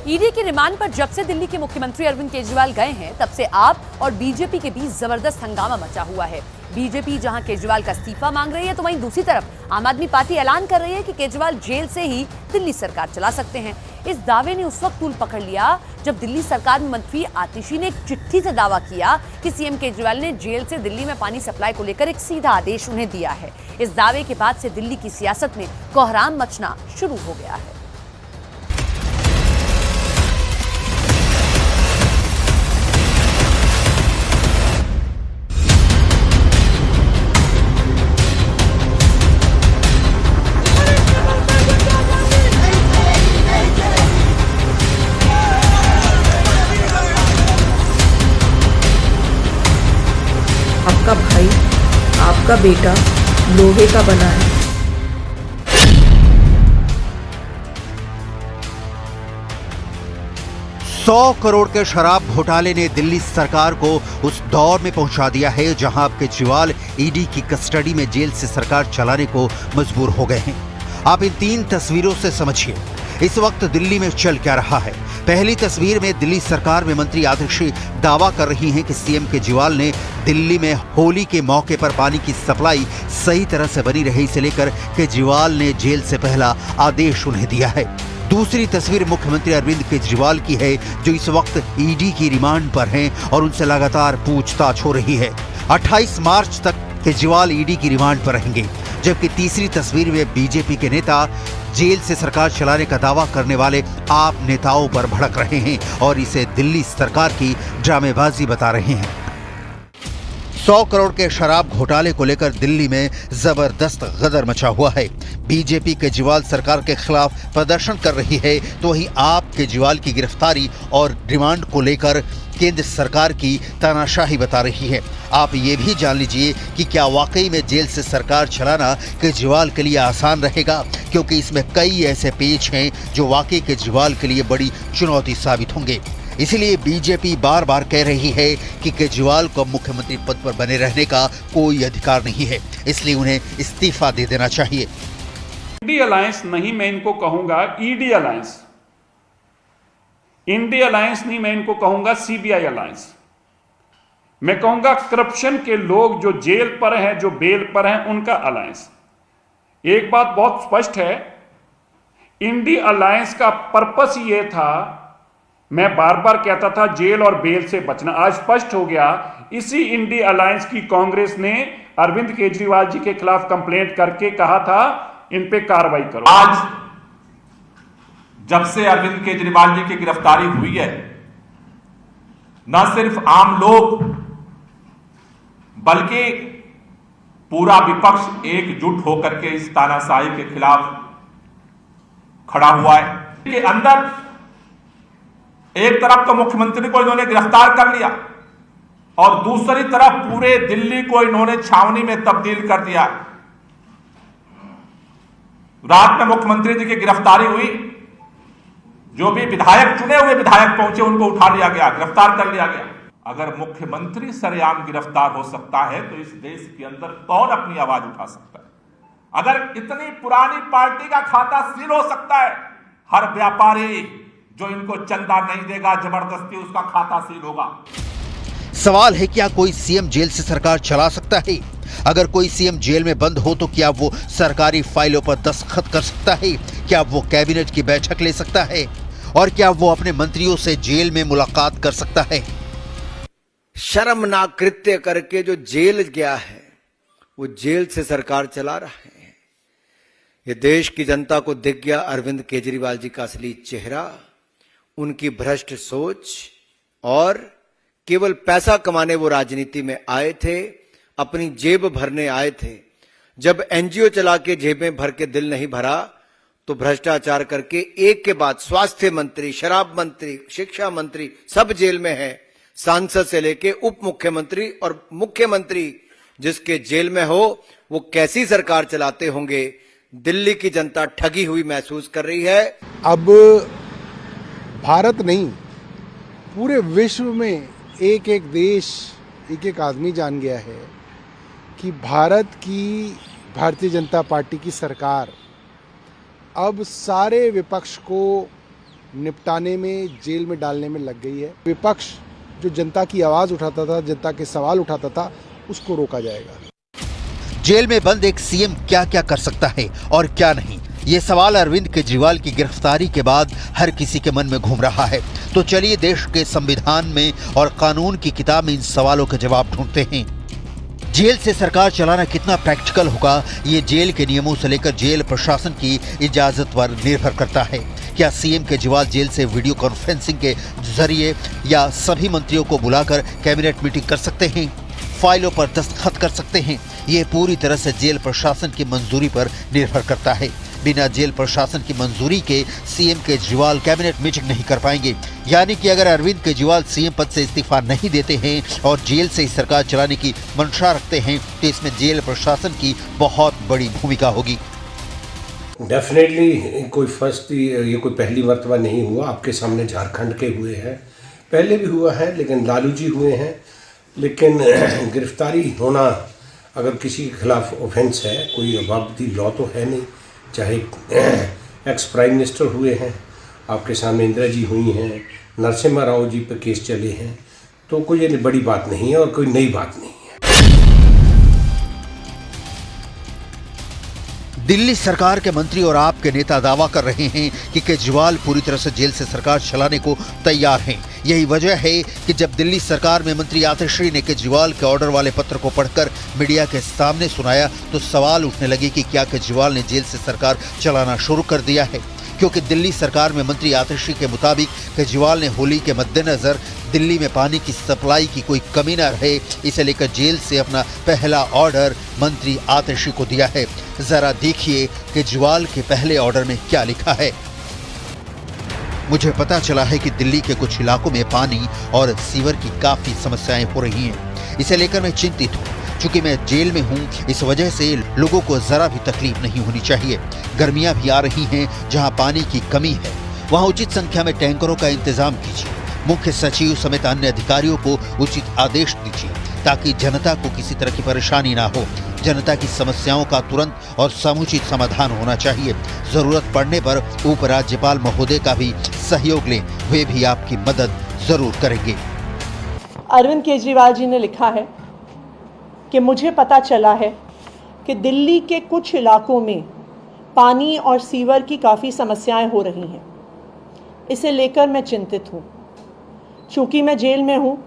ED के remand पर जब से दिल्ली के मुख्यमंत्री अरविंद केजरीवाल गए हैं, तब से आप और बीजेपी के बीच जबरदस्त हंगामा मचा हुआ है। बीजेपी जहां केजरीवाल का इस्तीफा मांग रही है, तो वहीं दूसरी तरफ आम आदमी पार्टी ऐलान कर रही है कि केजरीवाल जेल से ही दिल्ली सरकार चला सकते हैं। इस दावे ने उस वक्त तूल पकड़ लिया जब दिल्ली सरकार में मंत्री आतिशी ने एक चिट्ठी से दावा किया कि सीएम केजरीवाल ने जेल से दिल्ली में पानी सप्लाई को लेकर एक सीधा आदेश उन्हें दिया है। इस दावे के बाद से दिल्ली की सियासत में कोहराम मचना शुरू हो गया है। आपका भाई, आपका बेटा लोहे का बना है। 100 करोड़ के शराब घोटाले ने दिल्ली सरकार को उस दौर में पहुंचा दिया है जहां अब केजरीवाल ईडी की कस्टडी में जेल से सरकार चलाने को मजबूर हो गए हैं। आप इन 3 तस्वीरों से समझिए इस वक्त दिल्ली में चल क्या रहा है। पहली तस्वीर में दिल्ली सरकार में मंत्री आतिशी दावा कर रही हैं कि सीएम केजरीवाल ने दिल्ली में होली के मौके पर पानी की सप्लाई सही तरह से बनी रहे, इसे लेकर केजरीवाल ने जेल से पहला आदेश उन्हें दिया है। दूसरी तस्वीर मुख्यमंत्री अरविंद केजरीवाल की है, जो इस वक्त ईडी की रिमांड पर हैं और उनसे लगातार पूछताछ हो रही है। 28 मार्च तक केजरीवाल ईडी की रिमांड पर रहेंगे। जबकि तीसरी तस्वीर में बीजेपी के नेता जेल से सरकार चलाने का दावा करने वाले आप नेताओं पर भड़क रहे हैं और इसे दिल्ली सरकार की ड्रामेबाजी बता रहे हैं। 100 करोड़ के शराब घोटाले को लेकर दिल्ली में जबरदस्त गदर मचा हुआ है। बीजेपी केजरीवाल सरकार के खिलाफ प्रदर्शन कर रही है, तो वहीं आप केजरीवाल की गिरफ्तारी और रिमांड को लेकर केंद्र सरकार की तानाशाही बता रही है। आप ये भी जान लीजिए कि क्या वाकई में जेल से सरकार चलाना केजरीवाल के लिए आसान रहेगा, क्योंकि इसमें कई ऐसे पेच हैं जो वाकई केजरीवाल के लिए बड़ी चुनौती साबित होंगे। इसलिए बीजेपी बार बार कह रही है कि केजरीवाल को मुख्यमंत्री पद पर बने रहने का कोई अधिकार नहीं है, इसलिए उन्हें इस्तीफा दे देना चाहिए। इंडी अलायंस नहीं, मैं इनको कहूंगा ईडी अलायंस। इंडी अलायंस नहीं, मैं इनको कहूंगा सीबीआई अलायंस। मैं कहूंगा करप्शन के लोग जो जेल पर हैं, जो बेल पर हैं, उनका अलायंस। एक बात बहुत स्पष्ट है, इंडी अलायंस का पर्पस ये था, मैं बार बार कहता था जेल और बेल से बचना, आज स्पष्ट हो गया। इसी इंडी अलायंस की कांग्रेस ने अरविंद केजरीवाल जी के खिलाफ कंप्लेंट करके कहा था इन पे कार्रवाई करो। आज जब से अरविंद केजरीवाल जी की गिरफ्तारी हुई है, न सिर्फ आम लोग बल्कि पूरा विपक्ष एकजुट होकर के इस तानाशाही के खिलाफ खड़ा हुआ है। के अंदर एक तरफ तो मुख्यमंत्री को इन्होंने गिरफ्तार कर लिया और दूसरी तरफ पूरे दिल्ली को इन्होंने छावनी में तब्दील कर दिया। रात में मुख्यमंत्री जी की गिरफ्तारी हुई, जो भी विधायक, चुने हुए विधायक पहुंचे, उनको उठा लिया गया, गिरफ्तार कर लिया गया। अगर मुख्यमंत्री सरेआम गिरफ्तार हो सकता है तो इस देश के अंदर कौन अपनी आवाज उठा सकता है? अगर इतनी पुरानी पार्टी का खाता सील हो सकता है, हर व्यापारी जो इनको चंदा नहीं देगा जबरदस्ती उसका खाता सील होगा। सवाल है, क्या कोई सीएम जेल से सरकार चला सकता है? अगर कोई सीएम जेल में बंद हो तो क्या वो सरकारी फाइलों पर दस्तखत कर सकता है? क्या वो कैबिनेट की बैठक ले सकता है? और क्या वो अपने मंत्रियों से जेल में मुलाकात कर सकता है? शर्मनाक कृत्य करके जो जेल गया है, वो जेल से सरकार चला रहा है। ये देश की जनता को दिख गया अरविंद केजरीवाल जी का असली चेहरा, उनकी भ्रष्ट सोच, और केवल पैसा कमाने वो राजनीति में आए थे, अपनी जेब भरने आए थे। जब एनजीओ चला के जेबें भर के दिल नहीं भरा, तो भ्रष्टाचार करके एक के बाद स्वास्थ्य मंत्री, शराब मंत्री, शिक्षा मंत्री सब जेल में है। सांसद से लेके उप मुख्यमंत्री और मुख्यमंत्री जिसके जेल में हो, वो कैसी सरकार चलाते होंगे? दिल्ली की जनता ठगी हुई महसूस कर रही है। अब भारत नहीं, पूरे विश्व में एक एक देश, एक एक आदमी जान गया है कि भारत की भारतीय जनता पार्टी की सरकार अब सारे विपक्ष को निपटाने में, जेल में डालने में लग गई है। विपक्ष जो जनता की आवाज़ उठाता था, जनता के सवाल उठाता था, उसको रोका जाएगा। जेल में बंद एक सीएम क्या क्या कर सकता है और क्या नहीं, ये सवाल अरविंद केजरीवाल की गिरफ्तारी के बाद हर किसी के मन में घूम रहा है। तो चलिए देश के संविधान में और कानून की किताब में इन सवालों के जवाब ढूंढते हैं। जेल से सरकार चलाना कितना प्रैक्टिकल होगा, ये जेल के नियमों से लेकर जेल प्रशासन की इजाजत पर निर्भर करता है। क्या सीएम केजरीवाल जेल से वीडियो कॉन्फ्रेंसिंग के जरिए या सभी मंत्रियों को बुलाकर कैबिनेट मीटिंग कर सकते हैं, फाइलों पर दस्तखत कर सकते हैं? ये पूरी तरह से जेल प्रशासन की मंजूरी पर निर्भर करता है। बिना जेल प्रशासन की मंजूरी के सीएम केजरीवाल कैबिनेट मीटिंग नहीं कर पाएंगे। यानी कि अगर अरविंद केजरीवाल सीएम पद से इस्तीफा नहीं देते हैं और जेल से ही सरकार चलाने की मंशा रखते हैं, तो इसमें जेल प्रशासन की बहुत बड़ी भूमिका होगी। डेफिनेटली ये कोई पहली मर्तबा नहीं हुआ। आपके सामने झारखंड के हुए हैं, पहले भी हुआ है, लेकिन लालू जी हुए हैं। लेकिन गिरफ्तारी होना अगर किसी के खिलाफ ऑफेंस है, कोई अबाबती लॉ तो है नहीं। चाहे एक्स प्राइम मिनिस्टर हुए हैं, आपके सामने इंदिरा जी हुई हैं, नरसिम्हा राव जी पे केस चले हैं, तो कोई ये बड़ी बात नहीं है और कोई नई बात नहीं है। दिल्ली सरकार के मंत्री और आपके नेता दावा कर रहे हैं कि केजरीवाल पूरी तरह से जेल से सरकार चलाने को तैयार हैं। यही वजह है कि जब दिल्ली सरकार में मंत्री आतिशी ने केजरीवाल के ऑर्डर वाले पत्र को पढ़कर मीडिया के सामने सुनाया, तो सवाल उठने लगे कि क्या केजरीवाल ने जेल से सरकार चलाना शुरू कर दिया है। क्योंकि दिल्ली सरकार में मंत्री आतिशी के मुताबिक केजरीवाल ने होली के मद्देनजर दिल्ली में पानी की सप्लाई की कोई कमी न रहे, इसे लेकर जेल से अपना पहला ऑर्डर मंत्री आतिशी को दिया है। जरा देखिए केजरीवाल के पहले ऑर्डर में क्या लिखा है। मुझे पता चला है कि दिल्ली के कुछ इलाकों में पानी और सीवर की काफी समस्याएं हो रही हैं। इसे लेकर मैं चिंतित हूँ। चूंकि मैं जेल में हूँ, इस वजह से लोगों को जरा भी तकलीफ नहीं होनी चाहिए। गर्मियां भी आ रही हैं, जहां पानी की कमी है वहां उचित संख्या में टैंकरों का इंतजाम कीजिए। मुख्य सचिव समेत अन्य अधिकारियों को उचित आदेश दीजिए ताकि जनता को किसी तरह की परेशानी ना हो। जनता की समस्याओं का तुरंत और समुचित समाधान होना चाहिए। जरूरत पड़ने पर उपराज्यपाल महोदय का भी सहयोग लें, वे भी आपकी मदद जरूर करेंगे। अरविंद केजरीवाल जी ने लिखा है कि मुझे पता चला है कि दिल्ली के कुछ इलाकों में पानी और सीवर की काफ़ी समस्याएं हो रही हैं। इसे लेकर मैं चिंतित हूँ। चूँकि मैं जेल में हूँ,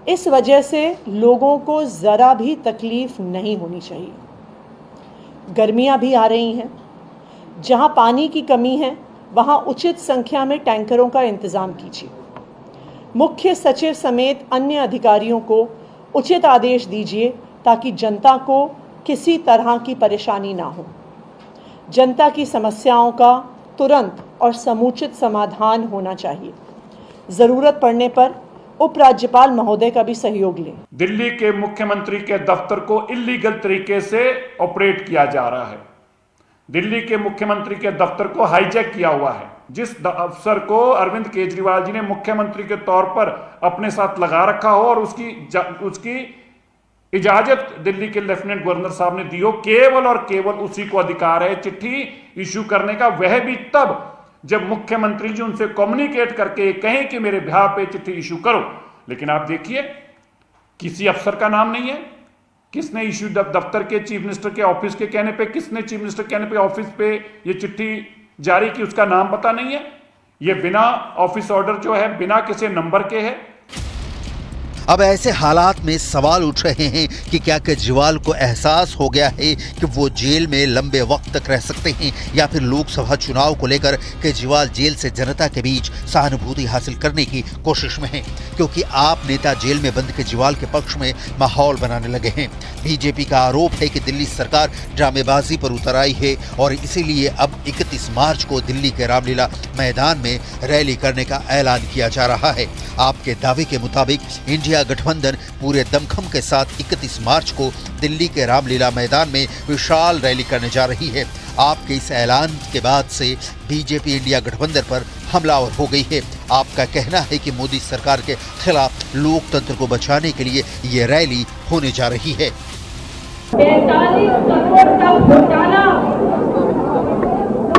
इस वजह से लोगों को ज़रा भी तकलीफ़ नहीं होनी चाहिए। गर्मियाँ भी आ रही हैं, जहाँ पानी की कमी है वहाँ उचित संख्या में टैंकरों का इंतज़ाम कीजिए। मुख्य सचिव समेत अन्य अधिकारियों को उचित आदेश दीजिए ताकि जनता को किसी तरह की परेशानी ना हो। जनता की समस्याओं का तुरंत और समुचित समाधान होना चाहिए। ज़रूरत पड़ने पर उपराज्यपाल महोदय का भी सहयोग लें। दिल्ली के मुख्यमंत्री के दफ्तर को इल्लीगल तरीके से ऑपरेट किया जा रहा है। दिल्ली के मुख्यमंत्री के दफ्तर को हाईजैक किया हुआ है। जिस अफसर को अरविंद केजरीवाल जी ने मुख्यमंत्री के तौर पर अपने साथ लगा रखा हो और उसकी इजाजत दिल्ली के लेफ्टिनेंट गवर्नर साहब ने दी हो, केवल और केवल उसी को अधिकार है चिट्ठी इशू करने का। वह भी तब जब मुख्यमंत्री जी उनसे कम्युनिकेट करके कहें कि मेरे बिहाफ पे चिट्ठी इशू करो। लेकिन आप देखिए, किसी अफसर का नाम नहीं है। किसने इशू दफ्तर के चीफ मिनिस्टर के ऑफिस के कहने पे, किसने चीफ मिनिस्टर कहने पे ऑफिस पे ये चिट्ठी जारी की, उसका नाम पता नहीं है। ये बिना ऑफिस ऑर्डर जो है, बिना किसी नंबर के है। अब ऐसे हालात में सवाल उठ रहे हैं कि क्या केजरीवाल को एहसास हो गया है कि वो जेल में लंबे वक्त तक रह सकते हैं, या फिर लोकसभा चुनाव को लेकर केजरीवाल जेल से जनता के बीच सहानुभूति हासिल करने की कोशिश में हैं, क्योंकि आप नेता जेल में बंद केजरीवाल के पक्ष में माहौल बनाने लगे हैं। बीजेपी का आरोप है कि दिल्ली सरकार ड्रामेबाजी पर उतर आई है और इसीलिए अब 31 मार्च को दिल्ली के रामलीला मैदान में रैली करने का ऐलान किया जा रहा है। आपके दावे के मुताबिक इंडिया गठबंधन पूरे दमखम के साथ 31 मार्च को दिल्ली के रामलीला मैदान में विशाल रैली करने जा रही है। आपके इस ऐलान के बाद से बीजेपी इंडिया गठबंधन पर हमलावर हो गई है। आपका कहना है कि मोदी सरकार के खिलाफ लोकतंत्र को बचाने के लिए ये रैली होने जा रही है। 43 करोड़ का घोटाला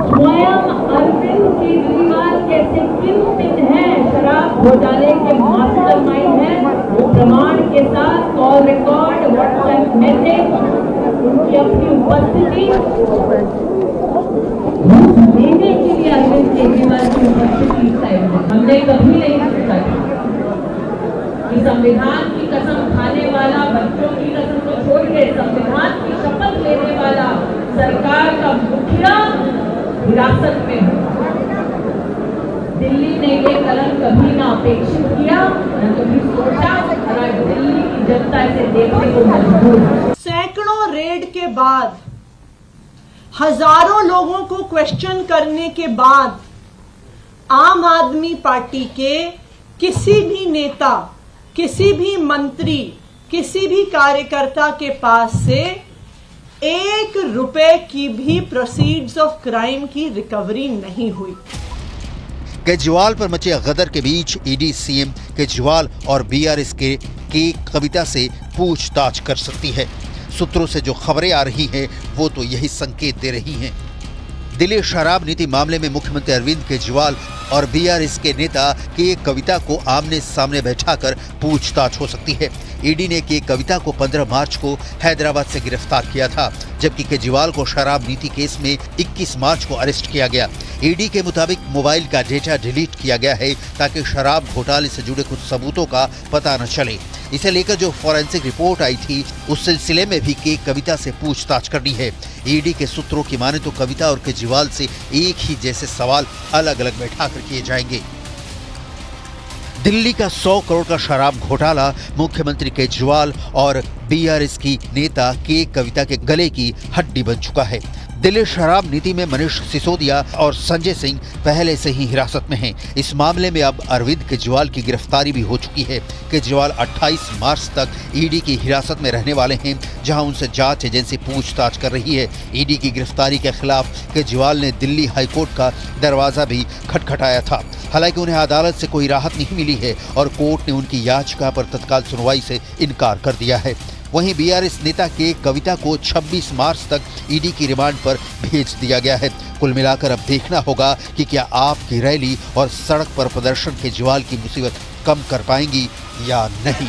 स्वयं अरविंद केजरीवाल के किन हैं शराब घोटाले के मास्टरमाइंड हैं, वो प्रमाण के साथ कॉल रिकॉर्ड, व्हाट्सएप मैसेज, उनकी अपनी उपस्थिति देने के लिए अरविंद केजरीवाल की उपस्थिति हमने कभी नहीं सोचा कि संविधान की कसम खाने वाला, बच्चों की कसम को छोड़ के संविधान की शपथ लेने वाला सरकार का मुखिया हिरासत में है। दिल्ली ने ये कलम कभी ना अपेक्षित किया, न कभी सोचा, और आज दिल्ली की जनता इसे देखने को मजबूर है। सैकड़ों रेड के बाद, हजारों लोगों को क्वेश्चन करने के बाद आम आदमी पार्टी के किसी भी नेता, किसी भी मंत्री, किसी भी कार्यकर्ता के पास से 1 रुपए की भी प्रोसीड्स ऑफ क्राइम की रिकवरी नहीं हुई। केजरीवाल पर मचे गदर के बीच ईडी सीएम केजरीवाल और बीआरएस के कविता से पूछताछ कर सकती है। सूत्रों से जो खबरें आ रही हैं वो तो यही संकेत दे रही हैं। दिल्ली शराब नीति मामले में मुख्यमंत्री अरविंद केजरीवाल और बीआरएस के नेता के कविता को आमने सामने बैठाकर पूछताछ हो सकती है। ईडी ने के कविता को 15 मार्च को हैदराबाद से गिरफ्तार किया था, जबकि केजरीवाल को शराब नीति केस में 21 मार्च को अरेस्ट किया गया। ईडी के मुताबिक मोबाइल का डेटा डिलीट किया गया है ताकि शराब घोटाले से जुड़े कुछ सबूतों का पता न चले। इसे लेकर जो फॉरेंसिक रिपोर्ट आई थी उस सिलसिले में भी के कविता से पूछताछ करनी है। ईडी के सूत्रों की माने तो कविता और केजरीवाल से एक ही जैसे सवाल अलग अलग बैठाकर किए जाएंगे। दिल्ली का 100 करोड़ का शराब घोटाला मुख्यमंत्री केजरीवाल और बीआरएस की नेता के कविता के गले की हड्डी बन चुका है। दिल्ली शराब नीति में मनीष सिसोदिया और संजय सिंह पहले से ही हिरासत में हैं। इस मामले में अब अरविंद केजरीवाल की गिरफ्तारी भी हो चुकी है। केजरीवाल 28 मार्च तक ईडी की हिरासत में रहने वाले हैं, जहां उनसे जांच एजेंसी पूछताछ कर रही है। ईडी की गिरफ्तारी के खिलाफ केजरीवाल ने दिल्ली हाईकोर्ट का दरवाजा भी खटखटाया था। हालांकि उन्हें अदालत से कोई राहत नहीं मिली है और कोर्ट ने उनकी याचिका पर तत्काल सुनवाई से इनकार कर दिया है। वहीं बीआरएस नेता के कविता को 26 मार्च तक ईडी की रिमांड पर भेज दिया गया है। कुल मिलाकर अब देखना होगा कि क्या आपकी रैली और सड़क पर प्रदर्शन केजरीवाल की मुसीबत कम कर पाएंगी या नहीं।